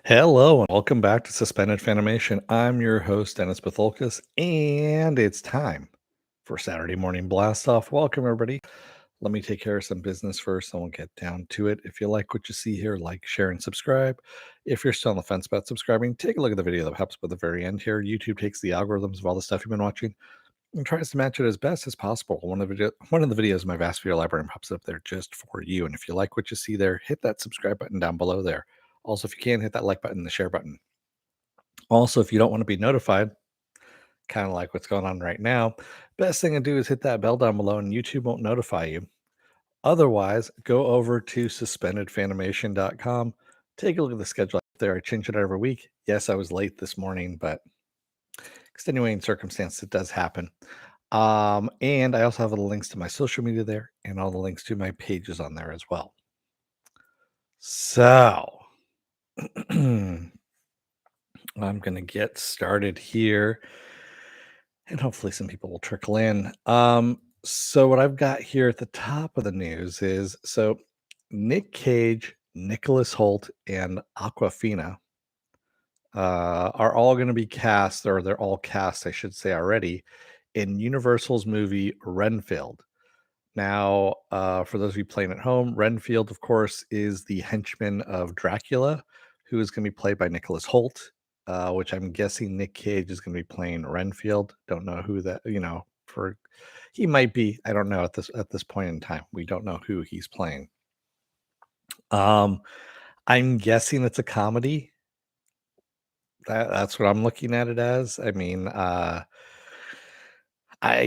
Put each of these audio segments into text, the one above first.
Hello and welcome back to Suspended Fanimation. I'm your host, Dennis Bithoulkas, and it's time for Saturday Morning Blast Off. Welcome, everybody. Let me take care of some business first, and we'll get down to it. If you like what you see here, like, share, and subscribe. If you're still on the fence about subscribing, take a look at the video that pops up at the very end here. YouTube takes the algorithms of all the stuff you've been watching and tries to match it as best as possible. One of the videos in my vast video library pops up there just for you. And if you like what you see there, hit that subscribe button down below there. Also, if you can, hit that like button and the share button. Also, if you don't want to be notified, kind of like what's going on right now, best thing to do is hit that bell down below and YouTube won't notify you. Otherwise, go over to suspendedfanimation.com. Take a look at the schedule up there. I change it every week. Yes, I was late this morning, but extenuating circumstance, it does happen. And I also have all the links to my social media there and all the links to my pages on there as well. So I'm going to get started here and hopefully some people will trickle in. So what I've got here at the top of the news is Nic Cage, Nicholas Hoult, and Awkwafina are all going to be cast, or they're all cast, I should say, already in Universal's movie Renfield. Now, for those of you playing at home, Renfield, of course, is the henchman of Dracula, who is going to be played by Nicholas Hoult, which I'm guessing Nic Cage is going to be playing Renfield. Don't know who that, for he might be. I don't know at this point in time. We don't know who he's playing. I'm guessing it's a comedy. That's what I'm looking at it as. I mean, I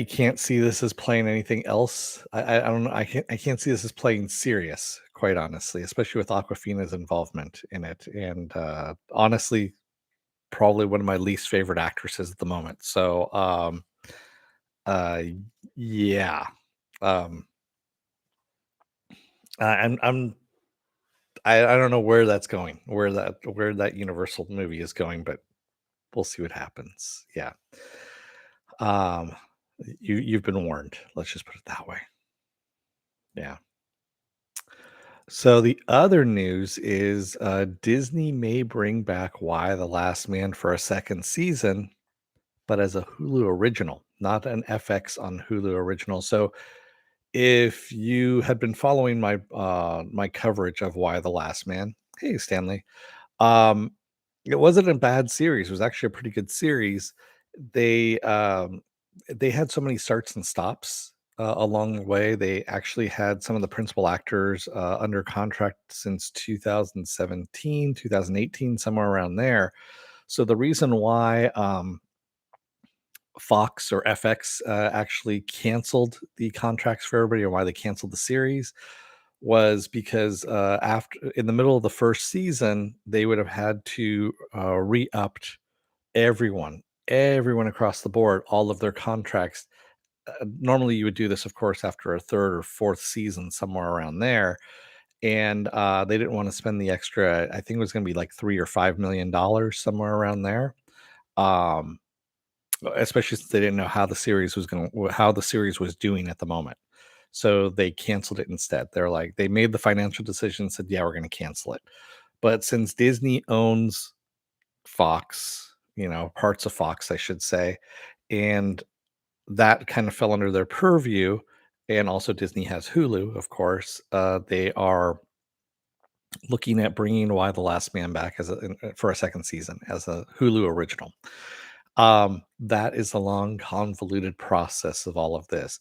can't see this as playing anything else. I don't know. I can't see this as playing serious, quite honestly, especially with Awkwafina's involvement in it. And honestly, probably one of my least favorite actresses at the moment. So uh yeah. Um I don't know where that's going, where that Universal movie is going, but we'll see what happens. Yeah. Um you've been warned. Let's just put it that way. Yeah. So the other news is Disney may bring back Why the Last Man for a second season, but as a Hulu original, not an FX on Hulu original. So if you had been following my coverage of Why the Last Man, hey Stanley, um, it wasn't a bad series. It was actually a pretty good series. They um, they had so many starts and stops along the way. They actually had some of the principal actors under contract since 2017, 2018, somewhere around there. So the reason why Fox or FX actually canceled the contracts for everybody, or why they canceled the series, was because after in the middle of the first season, they would have had to re-upped everyone, everyone across the board, all of their contracts. Normally, you would do this, of course, after a third or fourth season, somewhere around there, and they didn't want to spend the extra. I think it was going to be like $3 or $5 million, somewhere around there. Um, Especially since they didn't know how the series was doing at the moment. So they canceled it instead. They're like, they made the financial decision, said, yeah, we're going to cancel it. But since Disney owns Fox, parts of Fox, I should say, and that kind of fell under their purview, and also Disney has Hulu, of course, they are looking at bringing Why the Last Man back for a second season as a Hulu original. That is a long, convoluted process of all of this.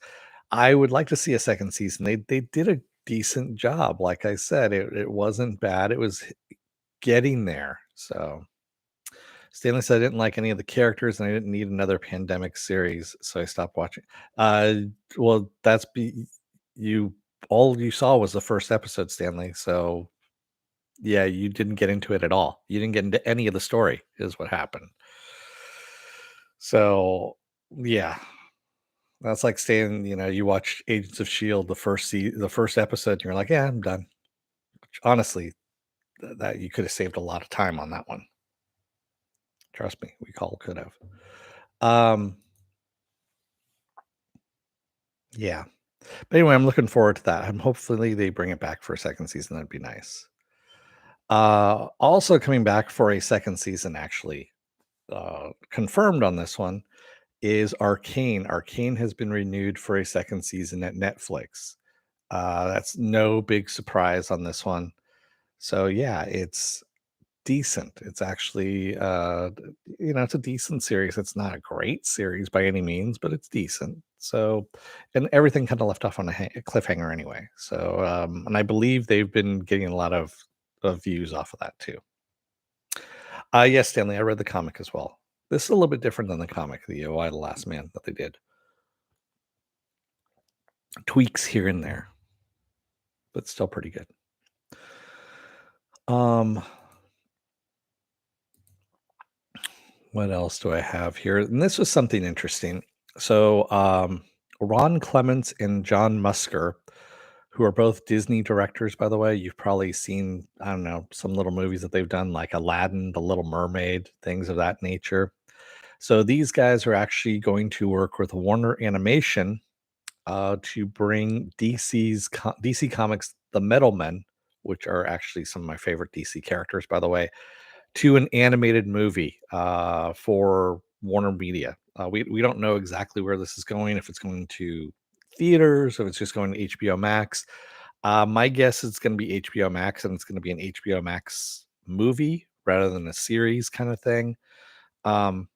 I would like to see a second season. They did a decent job. Like I said, it wasn't bad. It was getting there. So Stanley said I didn't like any of the characters and I didn't need another pandemic series, so I stopped watching. Uh well, you all you saw was the first episode, Stanley. So yeah, you didn't get into it at all. You didn't get into any of the story, is what happened. So yeah, that's like saying, you watch Agents of Shield the first episode, and you're like, yeah, I'm done. Honestly, that you could have saved a lot of time on that one. Trust me, we all could have. Um, yeah. But anyway, I'm looking forward to that. I'm hopefully they bring it back for a second season. That'd be nice. Also coming back for a second season, actually, confirmed on this one is Arcane. Arcane has been renewed for a second season at Netflix. That's no big surprise on this one. So yeah, it's decent. It's actually, it's a decent series. It's not a great series by any means, but it's decent. So, and everything kind of left off on a cliffhanger anyway. So, and I believe they've been getting a lot of views off of that too. Yes, Stanley, I read the comic as well. This is a little bit different than the comic, the Why the Last Man that they did. Tweaks here and there, but still pretty good. Um, what else do I have here? And this was something interesting. So, Ron Clements and John Musker, who are both Disney directors, by the way, you've probably seen, I don't know, some little movies that they've done, like Aladdin, The Little Mermaid, things of that nature. So these guys are actually going to work with Warner Animation to bring DC Comics The Metal Men, which are actually some of my favorite DC characters, by the way, to an animated movie for Warner Media. We don't know exactly where this is going, if it's going to theaters, if it's just going to HBO Max. My guess is it's going to be HBO Max, and it's going to be an HBO Max movie rather than a series kind of thing. Um,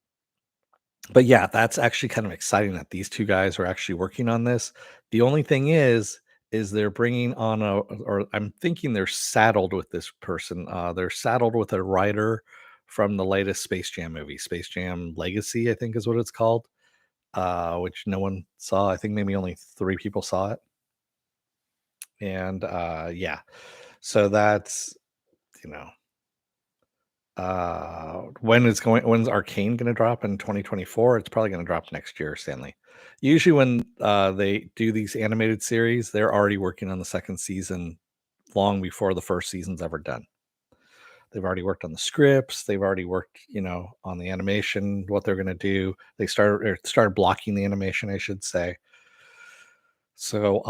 but yeah, that's actually kind of exciting that these two guys are actually working on this. The only thing is they're bringing on or I'm thinking they're saddled with this person. They're saddled with a writer from the latest Space Jam movie, Space Jam Legacy, I think is what it's called, which no one saw. I think maybe only 3 people saw it. And yeah, so that's, you know, when's Arcane gonna drop in 2024? It's probably gonna drop next year, Stanley. Usually when they do these animated series, they're already working on the second season long before the first season's ever done. They've already worked on the scripts, they've already worked, on the animation, what they're gonna do. They started blocking the animation, I should say. So,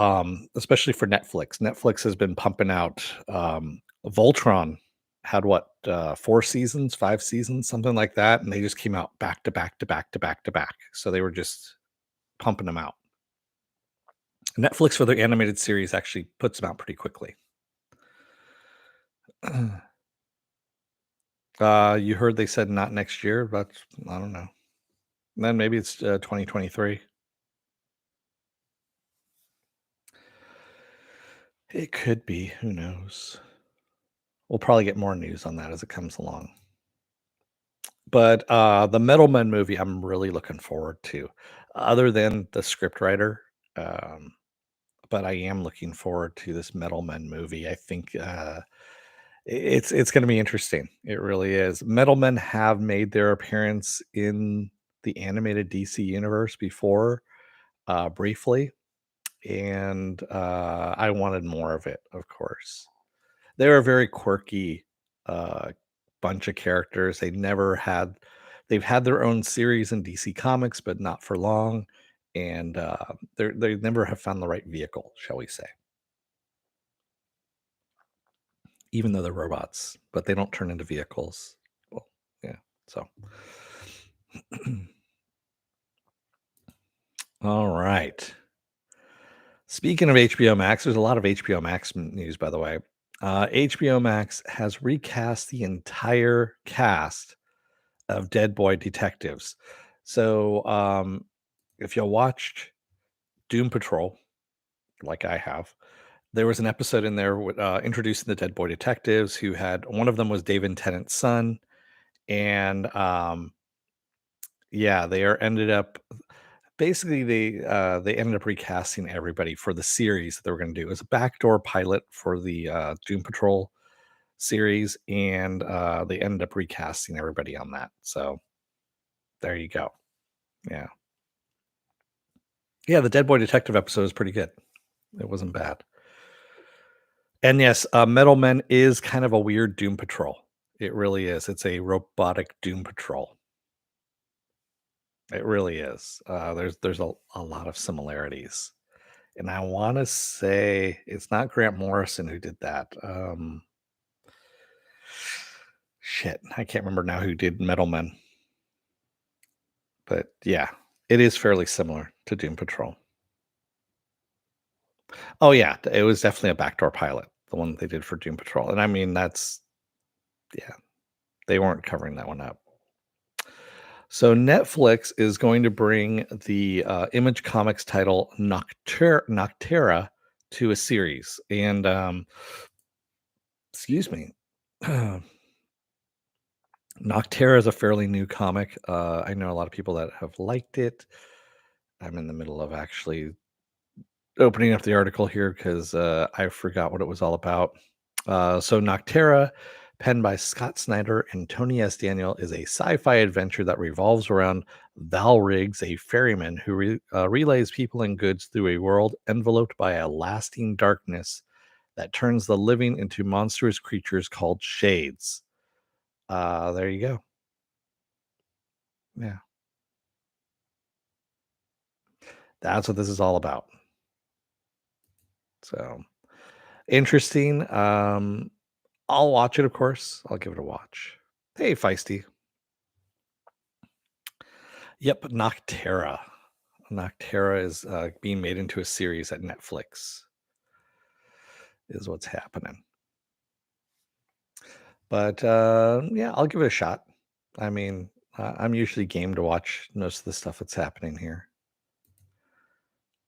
especially for Netflix. Netflix has been pumping out, Voltron had what, 4 seasons, 5 seasons, something like that, and they just came out back to back to back to back to back. So they were just pumping them out. Netflix for their animated series actually puts them out pretty quickly. You heard they said not next year, but I don't know. Then maybe it's, 2023. It could be, who knows? We'll probably get more news on that as it comes along. But, the Metal Men movie, I'm really looking forward to, other than the scriptwriter, um, but I am looking forward to this Metal Men movie. I think, it's gonna be interesting. It really is. Metal Men have made their appearance in the animated DC universe before, briefly, and, I wanted more of it, of course. They're a very quirky, uh, bunch of characters. They've had their own series in DC Comics, but not for long, and, they never have found the right vehicle, shall we say, even though they're robots, but they don't turn into vehicles. Well, yeah, so alright. Speaking of HBO Max, there's a lot of HBO Max news, by the way. HBO Max has recast the entire cast of Dead Boy Detectives. So, if you watched Doom Patrol, like I have, there was an episode in there with, introducing the Dead Boy Detectives who had one of them was David Tennant's son, and, yeah, they are ended up basically they ended up recasting everybody for the series that they were gonna do. It was a backdoor pilot for the, Doom Patrol series, and, they ended up recasting everybody on that. So, there you go. Yeah. Yeah, the Dead Boy Detective episode is pretty good. It wasn't bad. And yes, Metal Men is kind of a weird Doom Patrol. It really is. It's a robotic Doom Patrol. It really is. There's a lot of similarities. And I wanna say it's not Grant Morrison who did that. shit, I can't remember now who did Metal Men, but yeah, it is fairly similar to Doom Patrol. Oh yeah, it was definitely a backdoor pilot, the one they did for Doom Patrol, and I mean that's yeah, they weren't covering that one up. So Netflix is going to bring the Image Comics title Noctera to a series, and excuse me. Noctera is a fairly new comic. I know a lot of people that have liked it. I'm in the middle of actually opening up the article here because I forgot what it was all about. So Noctera, penned by Scott Snyder and Tony S. Daniel, is a sci-fi adventure that revolves around Val Riggs, a ferryman who relays people and goods through a world enveloped by a lasting darkness that turns the living into monstrous creatures called shades. There you go. Yeah, that's what this is all about. So interesting. I'll watch it, of course. I'll give it a watch. Hey, Feisty. Yep, Noctera. Noctera is being made into a series at Netflix, is what's happening. But yeah, I'll give it a shot. I mean, I'm usually game to watch most of the stuff that's happening here.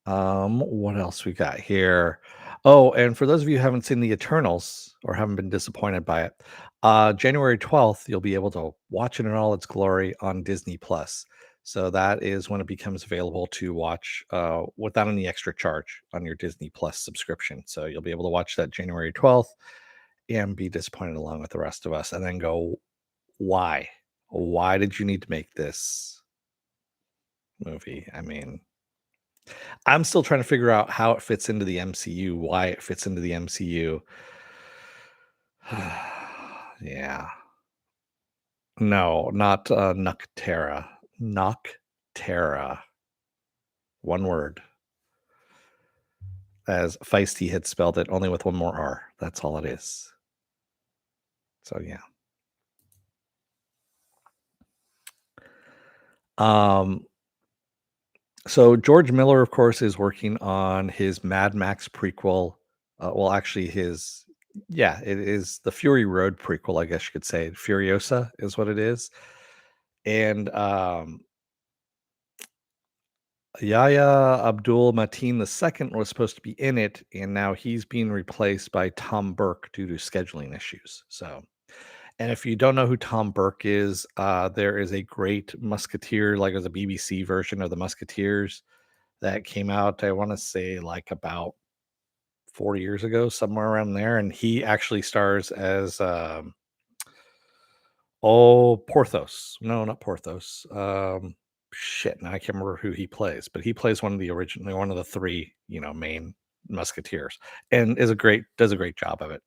What else we got here? Oh, and for those of you who haven't seen the Eternals or haven't been disappointed by it, January 12th, you'll be able to watch it in all its glory on Disney Plus. So that is when it becomes available to watch without any extra charge on your Disney Plus subscription. So you'll be able to watch that January 12th and be disappointed along with the rest of us and then go, why? Why did you need to make this movie? I mean, I'm still trying to figure out how it fits into the MCU, why it fits into the MCU. Yeah. No, not, Noctera. Noctera. One word. As Feisty had spelled it, only with one more R. That's all it is. So, yeah. Um, so George Miller, of course, is working on his Mad Max prequel. Well, actually, it is the Fury Road prequel, I guess you could say. Furiosa is what it is. And Yahya Abdul Mateen II was supposed to be in it, and now he's being replaced by Tom Burke due to scheduling issues. So, and if you don't know who Tom Burke is, there is a great Musketeer, like as a BBC version of the Musketeers that came out, I want to say like about 4 years ago, somewhere around there. And he actually stars as Porthos. No, not Porthos. Shit, now I can't remember who he plays, but he plays one of the three, main Musketeers, and does a great job of it.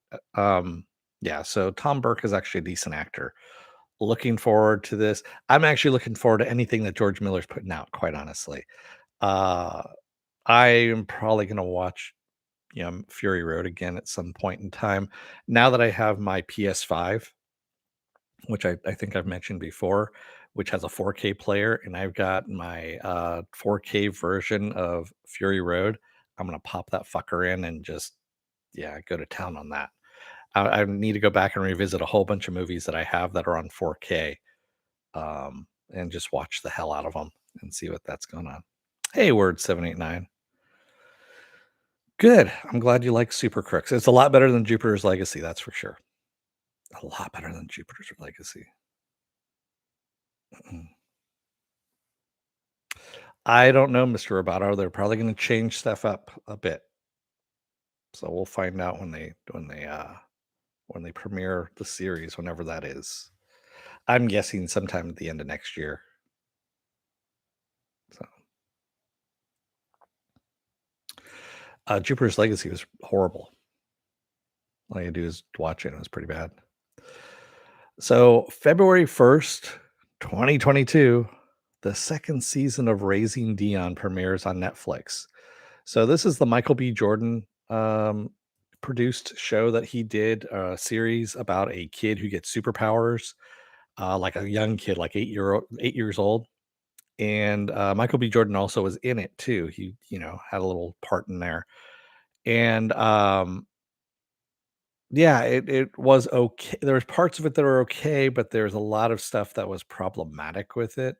Yeah, so Tom Burke is actually a decent actor. Looking forward to this. I'm actually looking forward to anything that George Miller's putting out, quite honestly. Uh, I am probably gonna watch, Fury Road again at some point in time. Now that I have my PS5, which I think I've mentioned before, which has a 4K player, and I've got my 4K version of Fury Road. I'm gonna pop that fucker in and just go to town on that. I need to go back and revisit a whole bunch of movies that I have that are on 4K, and just watch the hell out of them and see what that's going on. Hey, word 789. Good. I'm glad you like Super Crooks. It's a lot better than Jupiter's Legacy, that's for sure. A lot better than Jupiter's Legacy. Mm. I don't know, Mr. Roboto. They're probably going to change stuff up a bit. So we'll find out when they premiere the series, whenever that is. I'm guessing sometime at the end of next year. So Jupiter's Legacy was horrible. All you do is watch it. It was pretty bad. So February 1st, 2022, the second season of Raising Dion premieres on Netflix. So this is the Michael B. Jordan self-produced show that he did, a series about a kid who gets superpowers, like a young kid, like 8 years old, and, Michael B. Jordan also was in it too. He, had a little part in there, and, yeah, it was okay. There was parts of it that were okay, but there's a lot of stuff that was problematic with it,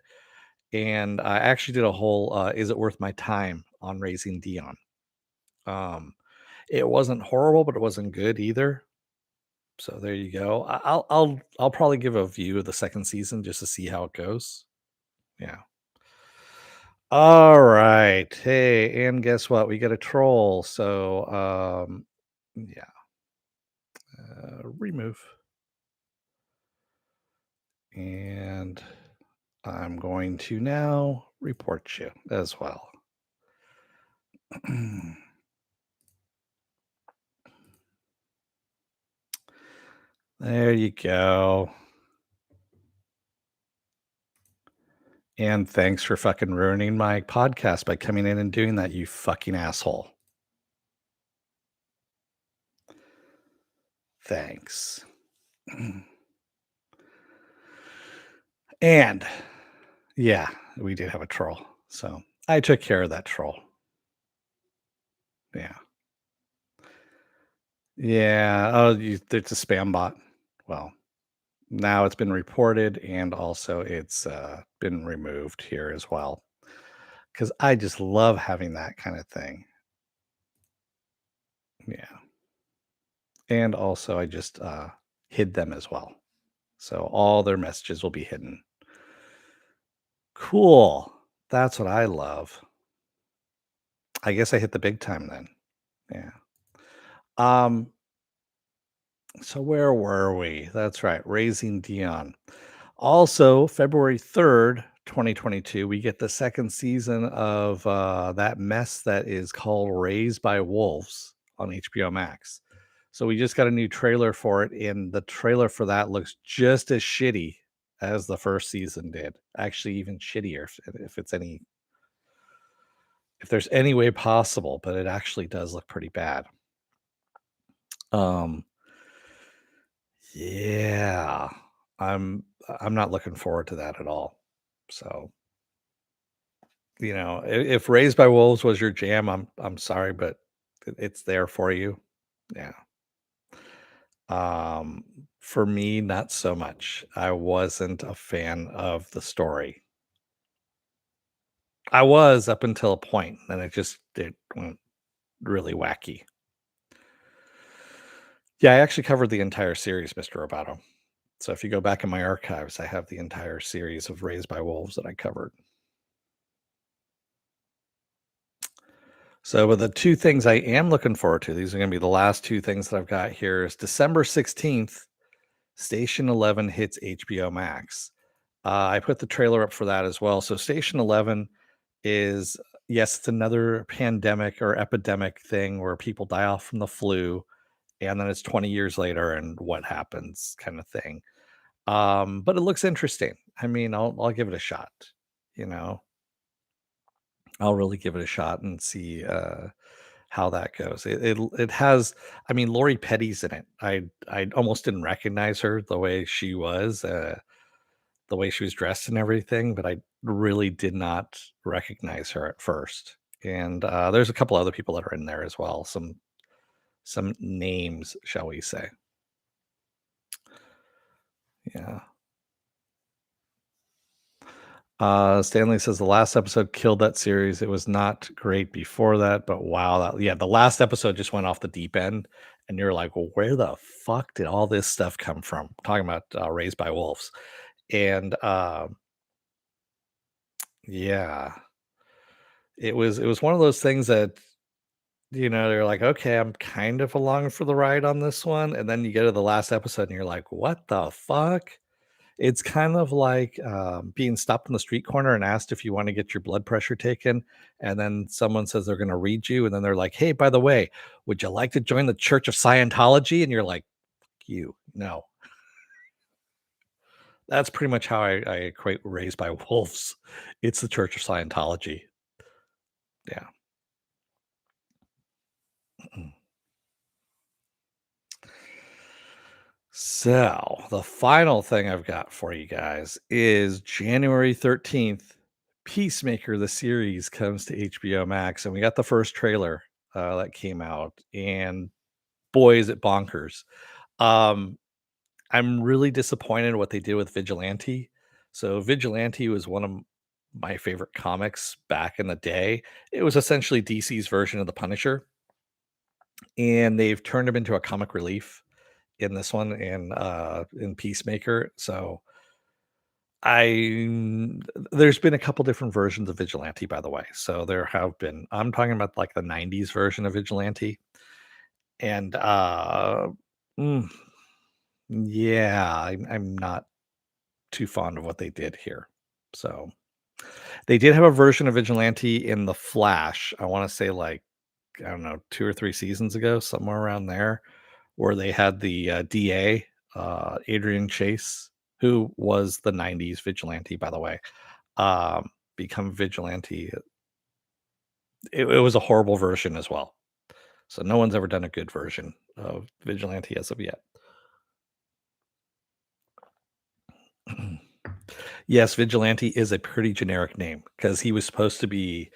and I actually did a whole, "Is it worth my time?" on Raising Dion. Um, it wasn't horrible, but it wasn't good either. So there you go. I'll probably give a view of the second season just to see how it goes. Yeah. All right. Hey, and guess what? We get a troll. So yeah, remove. And I'm going to now report you as well. There you go. And thanks for fucking ruining my podcast by coming in and doing that, you fucking asshole. Thanks. And yeah, we did have a troll. So I took care of that troll. Yeah. Yeah. Oh, it's a spam bot. Well, now it's been reported and also it's been removed here as well. Because I just love having that kind of thing. Yeah. And also I just hid them as well. So all their messages will be hidden. Cool. That's what I love. I guess I hit the big time then. Yeah. Um, so where were we? That's right, Raising Dion. Also, February 3rd, 2022, we get the second season of that mess that is called Raised by Wolves on HBO Max. So we just got a new trailer for it, and the trailer for that looks just as shitty as the first season did. Actually, even shittier if there's any way possible, but it actually does look pretty bad. Um, yeah, I'm not looking forward to that at all. So, if Raised by Wolves was your jam, I'm sorry, but it's there for you. Yeah. Um, for me, not so much. I wasn't a fan of the story. I was up until a point, and it went really wacky. Yeah, I actually covered the entire series, Mr. Roboto. So if you go back in my archives, I have the entire series of Raised by Wolves that I covered. So, with the two things I am looking forward to, these are going to be the last two things that I've got here. Is December 16th, Station 11 hits HBO Max. I put the trailer up for that as well. So, Station 11 is, yes, it's another pandemic or epidemic thing where people die off from the flu, and then it's 20 years later, and what happens, kind of thing. But it looks interesting. I mean, I'll give it a shot. You know, I'll really give it a shot and see how that goes. It has. I mean, Lori Petty's in it. I almost didn't recognize her the way she was, the way she was dressed and everything, but I really did not recognize her at first. And there's a couple other people that are in there as well. Some names, shall we say? Yeah. Stanley says the last episode killed that series. It was not great before that, but wow, yeah, the last episode just went off the deep end, and you're like, well, where the fuck did all this stuff come from? Talking about Raised by Wolves, and yeah, it was one of those things that they're like, okay, I'm kind of along for the ride on this one, and then you get to the last episode, and you're like, what the fuck? It's kind of like, being stopped in the street corner and asked if you wanna get your blood pressure taken, and then someone says they're gonna read you, and then they're like, "Hey, by the way, would you like to join the Church of Scientology?" And you're like, "You, no." That's pretty much how I equate Raised by Wolves. It's the Church of Scientology. Yeah. So, the final thing I've got for you guys is January 13th. Peacemaker, the series, comes to HBO Max, and we got the first trailer that came out, and boy, is it bonkers. Um, I'm really disappointed what they did with Vigilante. So, Vigilante was one of my favorite comics back in the day. It was essentially DC's version of the Punisher, and they've turned him into a comic relief in this one in Peacemaker. So I there's been a couple different versions of Vigilante, by the way. So there have been I'm talking about like the 90s version of Vigilante. And mm, yeah, I'm not too fond of what they did here. So they did have a version of Vigilante in The Flash. I want to say like I don't know, 2 or 3 seasons ago, somewhere around there, where they had the, DA, Adrian Chase, who was the '90s vigilante, by the way, become vigilante. It was a horrible version as well. So no one's ever done a good version of vigilante as of yet. Yes, vigilante is a pretty generic name because he was supposed to be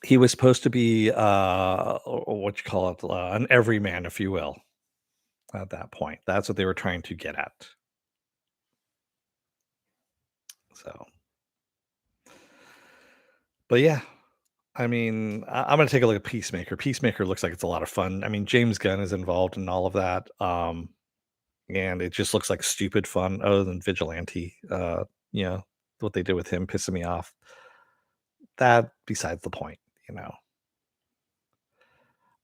he was supposed to be, what you call it, an everyman, if you will. At that point. That's what they were trying to get at. So, but yeah, I mean, I'm gonna take a look at Peacemaker. Peacemaker looks like it's a lot of fun. I mean, James Gunn is involved in all of that, and it just looks like stupid fun. Other than Vigilante, you know what they did with him pissing me off. That besides the point, you know.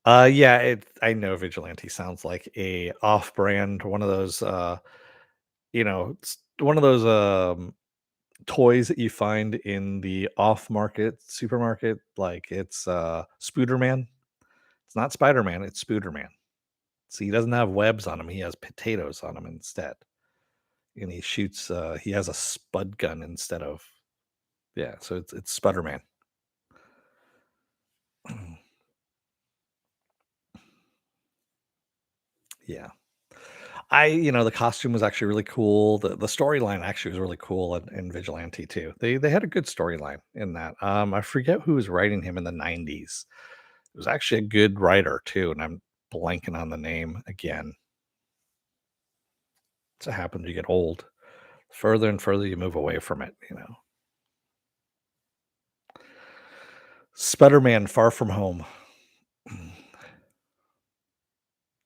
Yeah, I know Vigilante sounds like a off-brand one of those. It's one of those toys that you find in the off-market supermarket, like it's, Spooderman. It's not Spider-Man, it's Spooderman. See, he doesn't have webs on him, he has potatoes on him instead, and he has a spud gun instead of yeah, so it's Spiderman. Yeah. The costume was actually really cool, the storyline actually was really cool in Vigilante too. They had a good storyline in that. I forget who was writing him in the '90s. It was actually a good writer too, and I'm blanking on the name again. It's what happens when you get old. Further and further you move away from it. Spider-Man: Far From Home.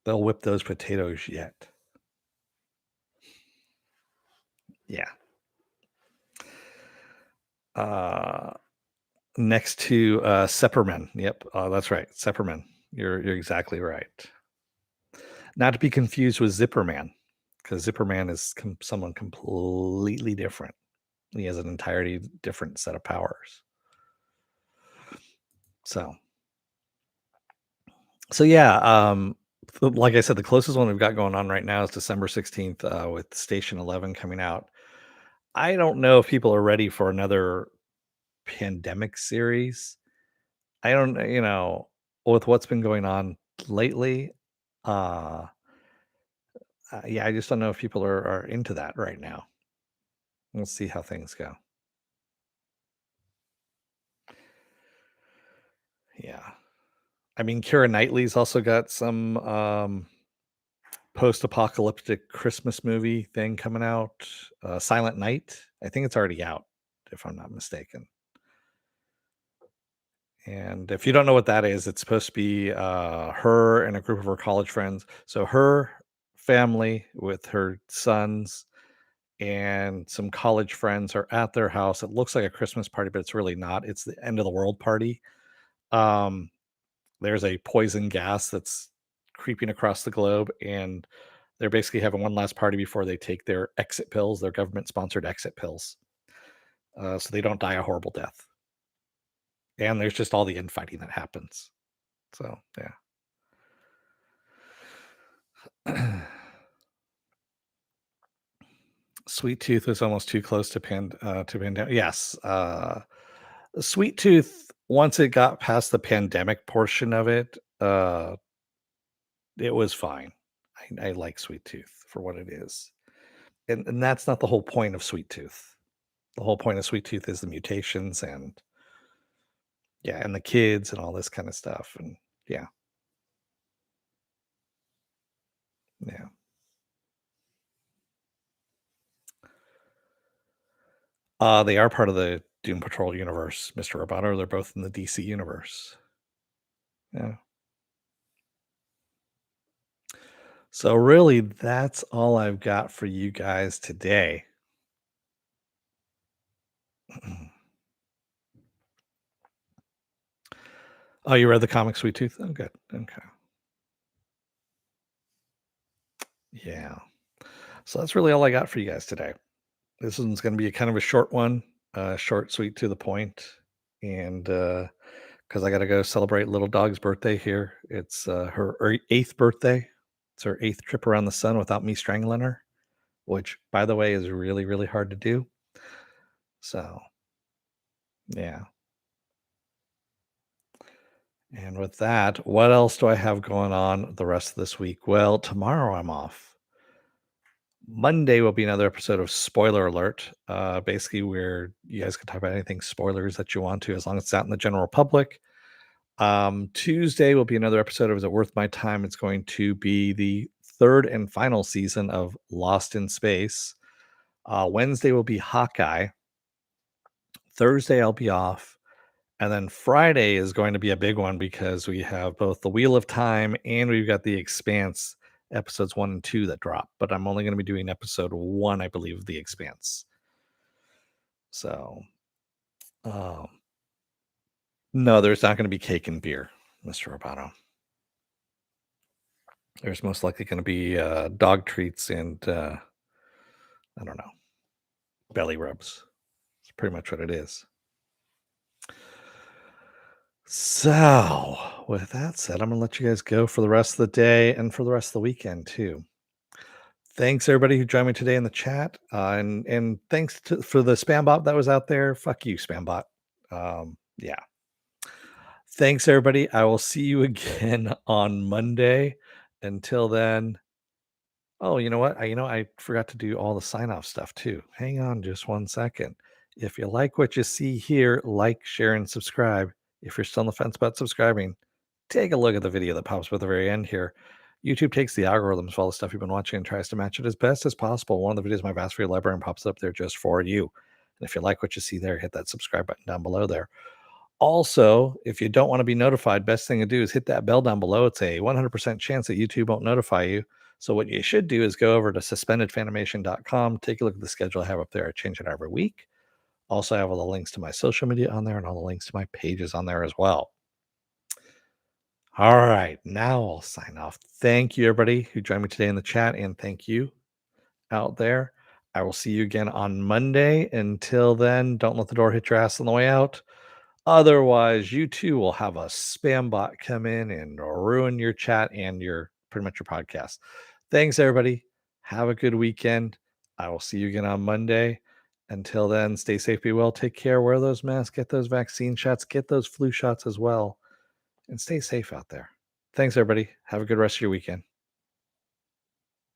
They'll whip those potatoes yet. Yeah. Uh, Next to, Sepperman. Yep, that's right, Sepperman. You're exactly right. Not to be confused with Zipperman, because Zipperman is someone completely different. He has an entirely different set of powers. So So yeah, like I said, the closest one we've got going on right now is December 16th with Station 11 coming out. I don't know if people are ready for another pandemic series. I don't, with what's been going on lately. Uh, yeah, I just don't know if people are into that right now. We'll see how things go. Yeah. I mean, Kira Knightley's also got some post-apocalyptic Christmas movie thing coming out, Silent Night. I think it's already out, if I'm not mistaken. And if you don't know what that is, it's supposed to be her and a group of her college friends. So her family with her sons and some college friends are at their house. It looks like a Christmas party, but it's really not. It's the end of the world party. Um, there's a poison gas that's creeping across the globe, and they're basically having one last party before they take their exit pills, their government sponsored exit pills, so they don't die a horrible death. And there's just all the infighting that happens. So yeah. Sweet Tooth was almost too close to pandemic. Yes, Sweet Tooth once it got past the pandemic portion of it, It was fine. I like Sweet Tooth for what it is. And that's not the whole point of Sweet Tooth. The whole point of Sweet Tooth is the mutations and yeah, and the kids and all this kind of stuff. And yeah, yeah. They are part of the Doom Patrol universe, Mr. Roboto. They're both in the DC universe. Yeah. So really, that's all I've got for you guys today. Oh, you read the comic Sweet Tooth? Oh, good. Okay. Yeah. So that's really all I got for you guys today. This one's going to be a kind of a short one, short, sweet, to the point, and because I got to go celebrate little dog's birthday here. It's her eighth birthday. It's her eighth trip around the sun without me strangling her, which, by the way, is really, really hard to do. So, yeah. And with that, what else do I have going on the rest of this week? Well, tomorrow I'm off. Monday will be another episode of Spoiler Alert, basically where you guys can talk about anything spoilers that you want to, as long as it's out in the general public. Tuesday will be another episode of Is It Worth My Time? It's going to be the third and final season of Lost in Space. Wednesday will be Hawkeye. Thursday I'll be off. And then Friday is going to be a big one because we have both the Wheel of Time and we've got the Expanse episodes 1 and 2 that drop. But I'm only going to be doing episode 1, I believe, of the Expanse. So, um, no, there's not going to be cake and beer, Mr. Roboto. There's most likely going to be dog treats and I don't know, belly rubs. It's pretty much what it is. So, with that said, I'm going to let you guys go for the rest of the day and for the rest of the weekend, too. Thanks everybody who joined me today in the chat, and thanks for the spam bot that was out there. Fuck you, spam bot. Yeah. Thanks everybody. I will see you again on Monday. Until then, oh, you know what? I forgot to do all the sign off stuff too. Hang on just 1 second. If you like what you see here, like, share, and subscribe. If you're still on the fence about subscribing, take a look at the video that pops up at the very end here. YouTube takes the algorithms for all the stuff you've been watching and tries to match it as best as possible. One of the videos, my vast free library, and pops up there just for you. And if you like what you see there, hit that subscribe button down below there. Also, if you don't want to be notified, best thing to do is hit that bell down below. It's a 100% chance that YouTube won't notify you. So what you should do is go over to suspendedfanimation.com, take a look at the schedule I have up there. I change it every week. Also, I have all the links to my social media on there and all the links to my pages on there as well. All right, now I'll sign off. Thank you, everybody who joined me today in the chat, and thank you out there. I will see you again on Monday. Until then, don't let the door hit your ass on the way out. Otherwise, you too will have a spam bot come in and ruin your chat and your pretty much your podcast. Thanks, everybody. Have a good weekend. I will see you again on Monday. Until then, stay safe, be well, take care, wear those masks, get those vaccine shots, get those flu shots as well, and stay safe out there. Thanks, everybody. Have a good rest of your weekend.